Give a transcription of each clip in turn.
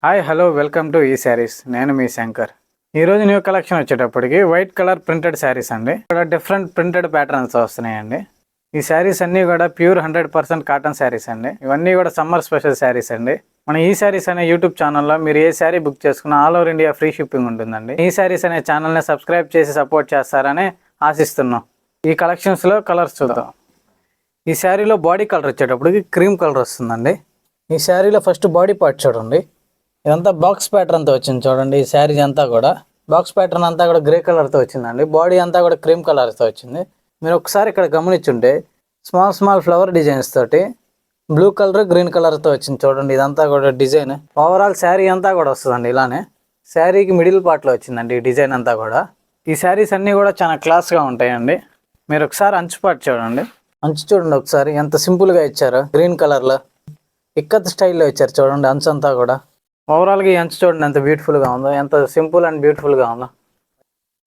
Hi hello welcome to ఈ శారీస్. నేను మీ శంకర్. ఈరోజు న్యూ కలెక్షన్ వచ్చేటప్పటికి వైట్ కలర్ ప్రింటెడ్ శారీస్ అండి. ఇక్కడ డిఫరెంట్ ప్రింటెడ్ ప్యాటర్న్స్ వస్తున్నాయండి. ఈ శారీస్ అన్నీ కూడా ప్యూర్ 100% కాటన్ శారీస్ అండి. ఇవన్నీ కూడా సమ్మర్ స్పెషల్ శారీస్ అండి. మన ఈ శారీస్ అనే యూట్యూబ్ ఛానల్లో మీరు ఏ శారీ బుక్ చేసుకున్నా all over India free shipping ఉంటుందండి. ఈ శారీస్ అనే ఛానల్ని సబ్స్క్రైబ్ చేసి సపోర్ట్ చేస్తారని ఆశిస్తున్నాం. ఈ కలెక్షన్స్లో కలర్స్ చూద్దాం. ఈ శారీలో బాడీ కలర్ వచ్చేటప్పటికి క్రీమ్ కలర్ వస్తుందండి. ఈ శారీలో ఫస్ట్ బాడీ పార్ట్ చూడండి. ఇదంతా బాక్స్ ప్యాటర్న్తో వచ్చింది చూడండి. ఈ శారీ అంతా కూడా బాక్స్ ప్యాటర్న్ అంతా కూడా గ్రే కలర్తో వచ్చిందండి. బాడీ అంతా కూడా క్రీమ్ కలర్తో వచ్చింది. మీరు ఒకసారి ఇక్కడ గమనించుంటే స్మాల్ ఫ్లవర్ డిజైన్స్ తోటి బ్లూ కలర్ గ్రీన్ కలర్తో వచ్చింది చూడండి. ఇదంతా కూడా డిజైన్ ఓవరాల్ శారీ అంతా కూడా వస్తుందండి. ఇలానే శారీకి మిడిల్ పార్ట్లో వచ్చిందండి ఈ డిజైన్ అంతా కూడా. ఈ శారీస్ అన్నీ కూడా చాలా క్లాస్గా ఉంటాయండి. మీరు ఒకసారి అంచు పార్ట్ చూడండి. అంచు చూడండి ఒకసారి ఎంత సింపుల్గా ఇచ్చారు. గ్రీన్ కలర్లో ఇక్కత్ స్టైల్లో ఇచ్చారు చూడండి అంచు అంతా కూడా. ఓవరాల్గా ఈ అంచు చూడండి ఎంత బ్యూటిఫుల్గా ఉందో, ఎంత సింపుల్ అండ్ బ్యూటిఫుల్గా ఉందో.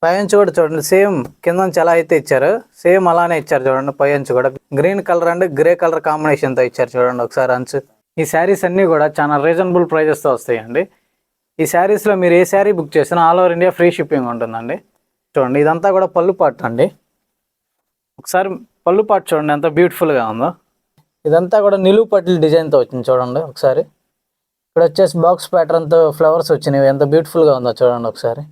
పై అంచు కూడా చూడండి సేమ్ కింద నుంచి ఎలా అయితే ఇచ్చారో సేమ్ అలానే ఇచ్చారు చూడండి. పై అంచు కూడా green colour and grey colour కాంబినేషన్తో ఇచ్చారు చూడండి ఒకసారి అంచు. ఈ శారీస్ అన్నీ కూడా చాలా రీజనబుల్ ప్రైజెస్తో వస్తాయండి. ఈ శారీస్లో మీరు ఏ శారీ బుక్ చేసినా all over India free shipping ఉంటుందండి. చూడండి ఇదంతా కూడా పళ్ళు పార్ట్ అండి. ఒకసారి పళ్ళు పార్ట్ చూడండి ఎంత బ్యూటిఫుల్గా ఉందో. ఇదంతా కూడా నిలువు పట్ల డిజైన్తో వచ్చింది చూడండి ఒకసారి. ఇక్కడ వచ్చేసి బాక్స్ ప్యాటర్న్తో ఫ్లవర్స్ వచ్చినాయి. ఎంత బ్యూటిఫుల్గా ఉందో చూడండి ఒకసారి.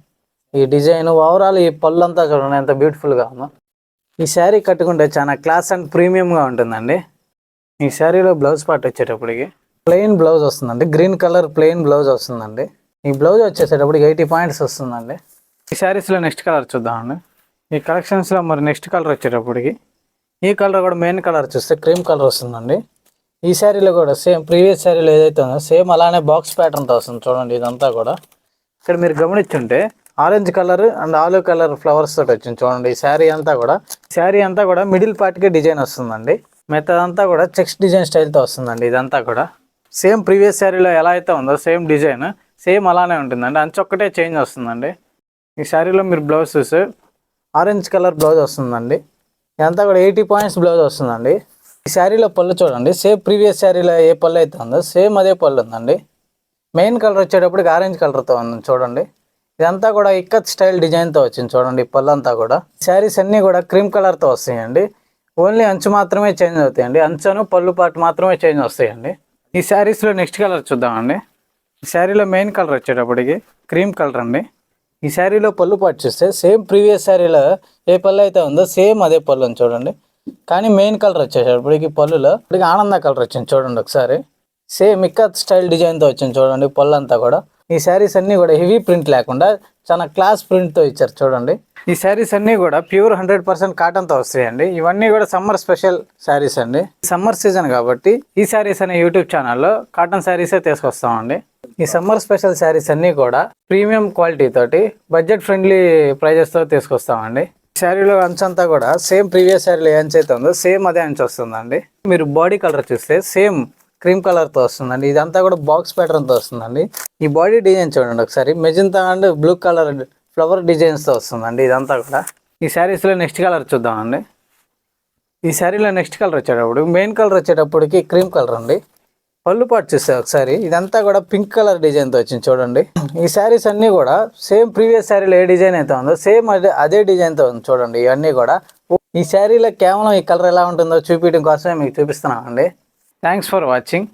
ఈ డిజైన్ ఓవరాల్ ఈ పళ్ళు అంతా చూడండి ఎంత బ్యూటిఫుల్గా ఉందో. ఈ శారీ కట్టుకుంటే చాలా క్లాస్ అండ్ ప్రీమియంగా ఉంటుందండి. ఈ శారీలో బ్లౌజ్ పార్ట్ వచ్చేటప్పటికి ప్లెయిన్ బ్లౌజ్ వస్తుందండి. గ్రీన్ కలర్ ప్లెయిన్ బ్లౌజ్ వస్తుందండి. ఈ బ్లౌజ్ వచ్చేసేటప్పటికి 80 పాయింట్స్ వస్తుందండి. ఈ శారీస్లో నెక్స్ట్ కలర్ చూద్దామండి. ఈ కలెక్షన్స్లో మరి నెక్స్ట్ కలర్ వచ్చేటప్పటికి ఈ కలర్ కూడా మెయిన్ కలర్ చూస్తే క్రీమ్ కలర్ వస్తుందండి. ఈ శారీలో కూడా సేమ్ ప్రీవియస్ శారీలో ఏదైతే ఉందో సేమ్ అలానే బాక్స్ ప్యాటర్న్తో వస్తుంది చూడండి. ఇదంతా కూడా ఇక్కడ మీరు గమనించుంటే orange colour and olive colour flowers తోటి వచ్చింది చూడండి. ఈ శారీ అంతా కూడా మిడిల్ పార్ట్కి డిజైన్ వస్తుందండి. మిగతాదంతా కూడా చెక్స్ డిజైన్ స్టైల్తో వస్తుందండి. ఇదంతా కూడా సేమ్ ప్రీవియస్ శారీలో ఎలా అయితే ఉందో సేమ్ డిజైన్ సేమ్ అలానే ఉంటుందండి. అంచొక్కటే చేంజ్ వస్తుందండి. ఈ శారీలో మీరు బ్లౌజ్ చూస్తే ఆరెంజ్ కలర్ బ్లౌజ్ వస్తుందండి. ఇదంతా కూడా 80 పాయింట్స్ బ్లౌజ్ వస్తుందండి. ఈ శారీలో పళ్ళు చూడండి సేమ్ ప్రీవియస్ శారీలో ఏ పళ్ళు అయితే ఉందో సేమ్ అదే పళ్ళు ఉందండి. మెయిన్ కలర్ వచ్చేటప్పటికి ఆరెంజ్ కలర్తో ఉంది చూడండి. ఇదంతా కూడా ఇక్కత్ స్టైల్ డిజైన్తో వచ్చింది చూడండి. పళ్ళు అంతా కూడా శారీస్ అన్నీ కూడా క్రీమ్ కలర్తో వస్తాయండి. ఓన్లీ అంచు మాత్రమే చేంజ్ అవుతాయండి. అంచును పళ్ళు పాటు మాత్రమే చేంజ్ వస్తాయండి. ఈ శారీస్లో నెక్స్ట్ కలర్ చూద్దామండి. ఈ శారీలో మెయిన్ కలర్ వచ్చేటప్పటికి క్రీమ్ కలర్ అండి. ఈ శారీలో పళ్ళు పాటు చూస్తే సేమ్ ప్రీవియస్ శారీలో ఏ పళ్ళు అయితే ఉందో సేమ్ అదే పళ్ళు ఉంది చూడండి. కానీ మెయిన్ కలర్ వచ్చేటప్పటికి పళ్ళులో ఇప్పటికి ఆనంద కలర్ వచ్చింది చూడండి ఒకసారి. సేమ్ ఇక్కత్ స్టైల్ డిజైన్తో వచ్చింది చూడండి పళ్ళు అంతా కూడా. ఈ శారీస్ అన్నీ కూడా హెవీ ప్రింట్ లేకుండా చాలా క్లాస్ ప్రింట్తో ఇచ్చారు చూడండి. ఈ శారీస్ అన్నీ కూడా ప్యూర్ 100% కాటన్తో వస్తాయండి. ఇవన్నీ కూడా సమ్మర్ స్పెషల్ శారీస్ అండి. సమ్మర్ సీజన్ కాబట్టి ఈ శారీస్ అనే యూట్యూబ్ ఛానల్లో కాటన్ శారీసే తీసుకొస్తామండి. ఈ సమ్మర్ స్పెషల్ శారీస్ అన్నీ కూడా ప్రీమియం క్వాలిటీ తోటి బడ్జెట్ ఫ్రెండ్లీ ప్రైజెస్తో తీసుకొస్తామండి. శారీలో అంచు అంతా కూడా సేమ్ ప్రీవియస్ శారీలో ఏ అంచు అయితే ఉందో సేమ్ అదే అంచు వస్తుందండి. మీరు బాడీ కలర్ చూస్తే సేమ్ క్రీమ్ కలర్తో వస్తుందండి. ఇదంతా కూడా బాక్స్ ప్యాటర్న్తో వస్తుందండి. ఈ బాడీ డిజైన్ చూడండి ఒకసారి magenta and blue colour flower డిజైన్స్తో వస్తుందండి. ఇదంతా కూడా ఈ శారీస్లో నెక్స్ట్ కలర్ చూద్దామండి. ఈ శారీలో నెక్స్ట్ కలర్ వచ్చేటప్పుడు మెయిన్ కలర్ వచ్చేటప్పటికి క్రీమ్ కలర్ అండి. పళ్ళు పాటు చూస్తే ఒకసారి ఇదంతా కూడా పింక్ కలర్ డిజైన్తో వచ్చింది చూడండి. ఈ శారీస్ అన్నీ కూడా సేమ్ ప్రీవియస్ శారీలో ఏ డిజైన్ అయితే ఉందో సేమ్ అదే డిజైన్తో ఉంది చూడండి. ఇవన్నీ కూడా ఈ శారీలో కేవలం ఈ కలర్ ఎలా ఉంటుందో చూపించడం కోసమే మీకు చూపిస్తున్నామండి. Thanks for watching.